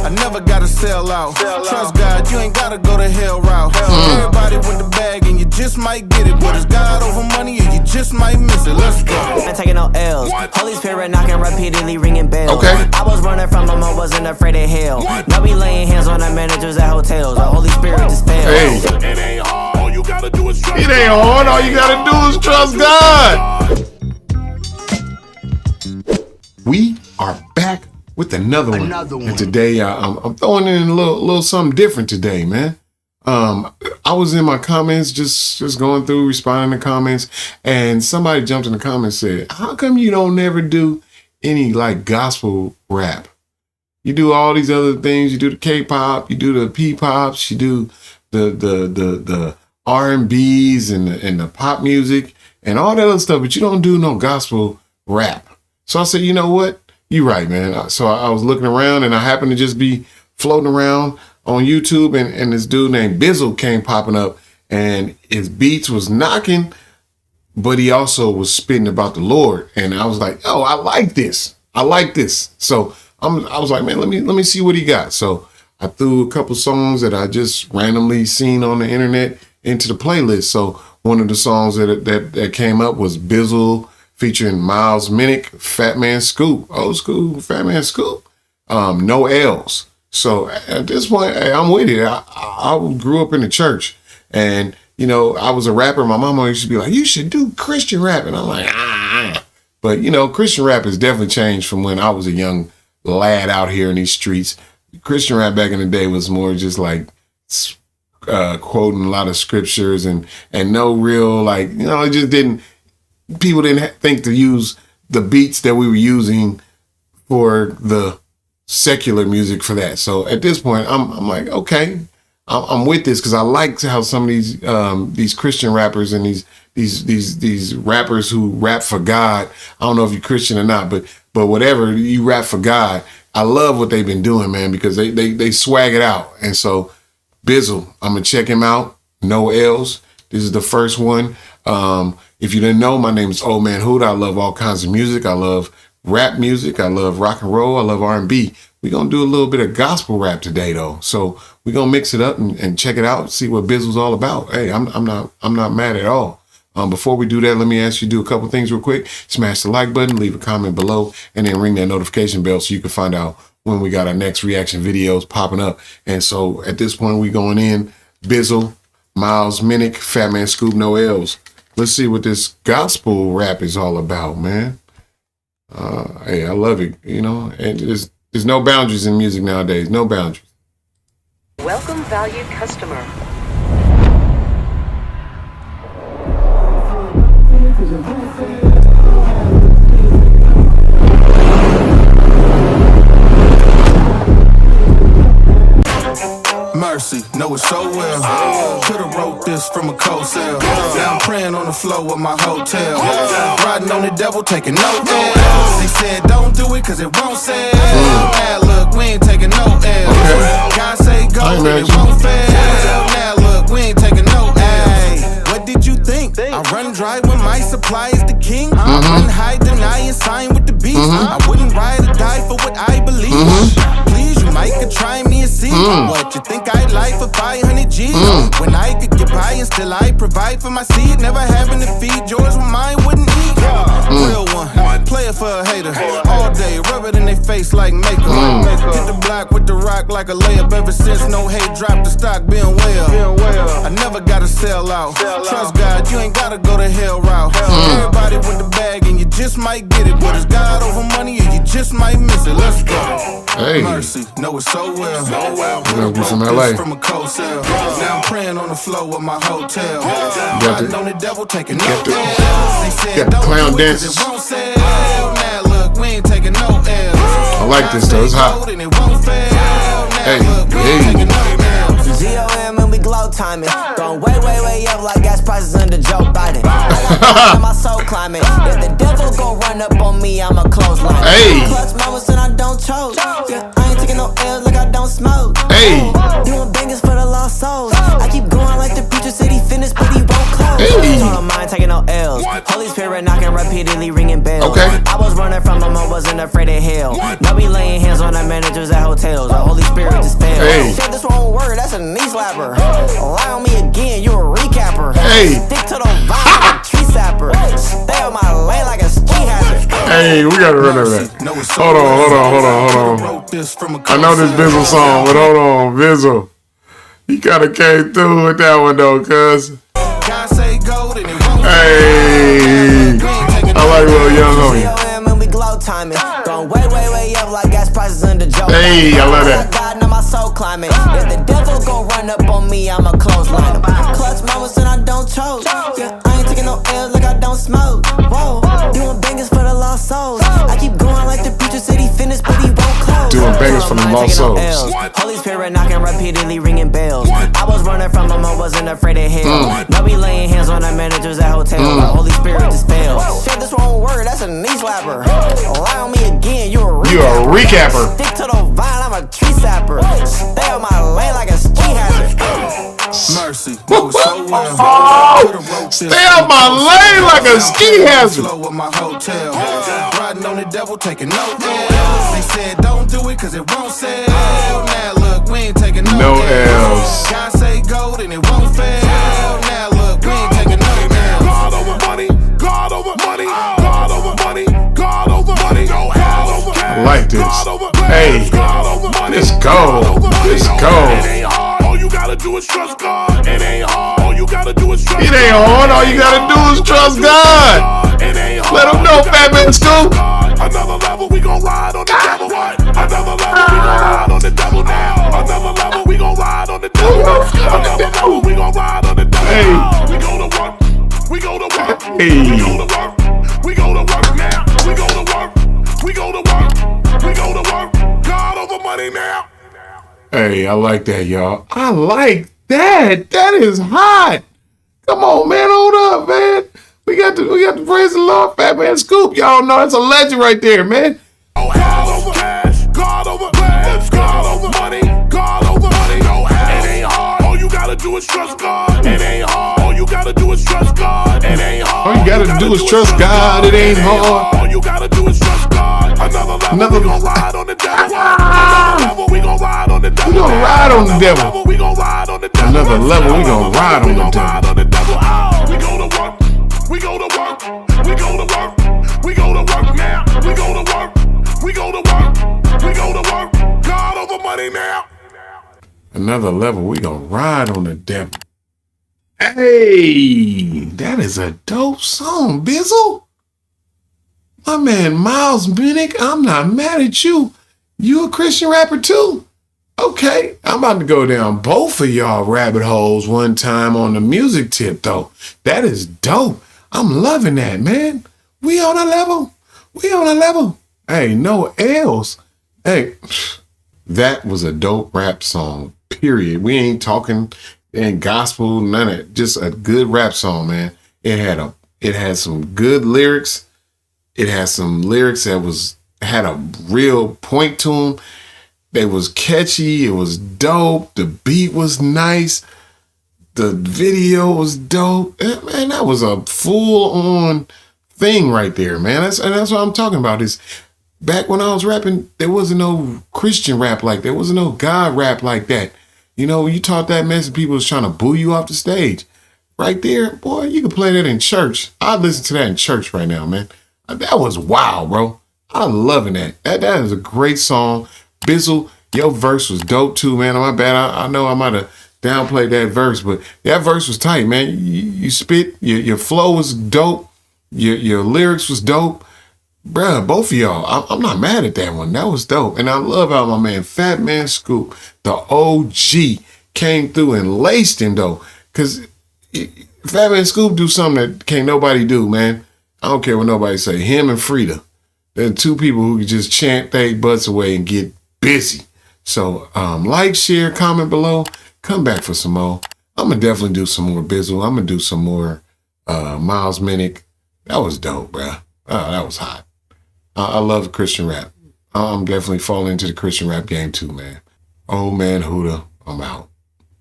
I never gotta sell out. Trust God, you ain't gotta go the hell route. Everybody with the bag and you just might get it. But it's God over money and you just might miss it. Let's go. I ain't taking no L's. Holy Spirit knocking repeatedly, ringing bells. Okay. I was running from him, I wasn't afraid of hell. No be laying hands on the managers at hotels. The Holy Spirit just failed. Hey. It ain't hard, all you gotta do is trust It ain't hard. All you gotta do is trust God. We are back with another one. And today, I'm throwing in a little something different today, man. I was in my comments, just going through, responding to comments, and somebody jumped in the comments and said, how come you don't never do any like gospel rap? You do all these other things. You do the K-pop, you do the P-pops, you do the R&Bs and the pop music and all that other stuff, but you don't do no gospel rap. So I said, you know what? You're right, man. So I was looking around and I happened to just be floating around on YouTube and this dude named Bizzle came popping up and his beats was knocking, but he also was spitting about the Lord. And I was like, oh, I like this. I like this. So I was like, man, let me see what he got. So I threw a couple songs that I just randomly seen on the internet into the playlist. So one of the songs that came up was Bizzle featuring Minnick Fatman Scoop, old school Fatman Scoop, No L's. So at this point, hey, I'm with it. I grew up in the church and, you know, I was a rapper. My mama used to be like, you should do Christian rap. And I'm like, But, you know, Christian rap has definitely changed from when I was a young lad out here in these streets. Christian rap back in the day was more just like quoting a lot of scriptures and no real, like, you know, it just didn't, people didn't think to use the beats that we were using for the secular music for that. So at this point, I'm like, okay, I'm with this because I like how some of these Christian rappers and these rappers who rap for God. I don't know if you're Christian or not, but whatever, you rap for God. I love what they've been doing, man, because they swag it out. And so Bizzle, I'm gonna check him out. No L's. This is the first one. If you didn't know, my name is Old Man Hood. I love all kinds of music. I love rap music. I love rock and roll. I love R&B. We're going to do a little bit of gospel rap today, though. So we're going to mix it up and check it out, see what Bizzle's all about. Hey, I'm not mad at all. Before we do that, let me ask you to do a couple things real quick. Smash the like button, leave a comment below, and then ring that notification bell so you can find out when we got our next reaction videos popping up. And so at this point, we going in Bizzle, Minnick, Fatman Scoop, No L's. Let's see what this gospel rap is all about, man. Hey, I love it, you know, and there's no boundaries in music nowadays, no boundaries. Welcome, valued customer. Mercy, know it so well. Could've wrote this from a cold cell. Now I'm praying on the floor of my hotel. Riding on the devil, taking no L's. They said don't do it cause it won't sell. Now look, we ain't taking no L's. God say go and it won't fail. Now look, we ain't taking no L's. What did you think? I run dry when my supply is the king. I wouldn't hide, deny, and sign with the beast. I wouldn't ride or die for what I believe. Please, you might could try me and see what you think I'd like for 500 G's. When I could get by and still I provide for my seed. Never having to feed yours when mine wouldn't eat. Real one, play it for a hater. All day, rub it in their face like makeup. Hit the block with the rock like a layup. Ever since no hate dropped, the stock been well. I never gotta sell out. Trust God, you ain't gotta go the hell route. Everybody with the bag and you just might get it. But it's God over money and you just might miss it. Let's go. Hey. Mercy, know it so well. We're gonna do some LA. From a cold cell. Now I'm praying on the floor of my hotel. Riding on the devil, taking no L's. They said the clown don't do it 'cause dances. it won't sell. Now look, we ain't taking no L's. I like this though, it's hot. Hey, hey. GOM and we glow timing. Going way up like gas prices under Joe Biden. My soul climbing. If the devil gon' run up on me, I'm a clothesline. Hey. Clutch moments and I don't choke. Yeah, I ain't taking no L's like I don't smoke. Hey. Doing bangers for the lost souls. I keep going like the preacher said he finished, but he won't close. Hey. So I ain't taking no L's. Holy Spirit knocking repeatedly, ringing bells. Okay. I was running from him, I wasn't afraid of hell. Now we laying hands on the managers at hotels. The Holy Spirit slapper. Lie on me again, you a recapper. Hey. Stick to the vine like a tree sapper. Stay on my lane like a ski hazard. Hey, we gotta run over that. Hold on. I know this Bizzle song, but hold on, Bizzle. He kinda came through with that one though, cuz. Hey, I like Lil Young Homie. Timing. Going way up like gas prices under Joe. Hey, I love that. God, now my soul climbing. If the devil gon' run up on me, I'ma clothesline him. Clutch moments and I don't choke. Yeah, I ain't taking no L's like I don't smoke. Whoa, doing bangers for the lost souls. I keep going like the preacher said he finished, but he won't close. Doing bangers for the lost souls. Holy Spirit knocking repeatedly, ringing bells. I was running from him, I wasn't afraid of hell. No be laying hands on the managers at hotels. The Holy Spirit just failed. Share this wrong word, that's a knee slapper. Lie on me again, you a recapper. Stick to the vine, I'm a tree sapper. Stay on my lane like a ski hazard. Mercy. Stay out my lane like a ski hazard. Riding on the devil, taking no L's. They said don't do it cause it won't sell. Now look, we ain't taking no L's. God say gold and it won't fail. Now look, we ain't taking no L's. God over money, God over money, God over money, God over money, no hell. I like this. Hey, let's go. Let's go. It ain't hard, all you gotta do is trust God. It ain't hard, all you gotta do is trust God. It ain't hard, all you gotta do is trust God. It ain't hard. Let him know, Fatman Scoop. Another level, we gon' ride on the devil. Another level, we gon' ride on the devil now. Another level, we gon' ride on the devil. Another level, we gon' ride on the devil. Hey. We go to work, we go to work, Hey. we go to work, we go to work now. We go to work, we go to work, we go to work. God over money now. Hey, I like that, y'all. I like that. That is hot. Come on, man. Hold up, man. We got to praise the Lord, Fatman Scoop. Y'all know that's a legend right there, man. Oh, God over cash, God over class, God over money, God over money. No hell. It ain't hard. All you gotta do is trust God. It ain't hard. All you gotta do is trust God. It ain't hard. All you gotta do is trust God. It ain't hard. All you gotta do is trust God. Another level, we gon' ride on the devil. Another level, we gon' ride on the devil. We gon' ride on the devil. We gon' ride on the devil. Another level, we gon' ride on the devil. We go to work, we go to work, we go to work, we go to work now. We go to work, we go to work, we go to work. God over money now. Another level, we gon' ride on the devil. Hey, that is a dope song, Bizzle. My man, Miles Minnick, I'm not mad at you. You a Christian rapper too? Okay, I'm about to go down both of y'all rabbit holes one time on the music tip though. That is dope. I'm loving that, man. We on a level. We on a level. Hey, no L's. Hey, that was a dope rap song, period. We ain't talking and gospel, none of it. Just a good rap song, man. It had some good lyrics. It had some lyrics that had a real point to them. They was catchy. It was dope. The beat was nice. The video was dope. Man, that was a full-on thing right there, man. That's what I'm talking about. Is back when I was rapping, there wasn't no Christian rap like that. There wasn't no God rap like that. You know, you taught that message, people was trying to boo you off the stage. Right there, boy, you could play that in church. I'd listen to that in church right now, man. That was wow, bro. I'm loving that. That is a great song. Bizzle, your verse was dope too, man. My bad. I know I might have downplayed that verse, but that verse was tight, man. You spit, your flow was dope. Your lyrics was dope. Bruh, both of y'all, I'm not mad at that one. That was dope. And I love how my man Fatman Scoop, the OG, came through and laced him though. Cause Fatman Scoop do something that can't nobody do, man. I don't care what nobody say. Him and Frida. They're two people who can just chant their butts away and get busy. So like, share, comment below. Come back for some more. I'm going to definitely do some more Bizzle. I'm going to do some more Miles Minnick. That was dope, bro. That was hot. I love Christian rap. I'm definitely falling into the Christian rap game too, man. Old man Huda, I'm out.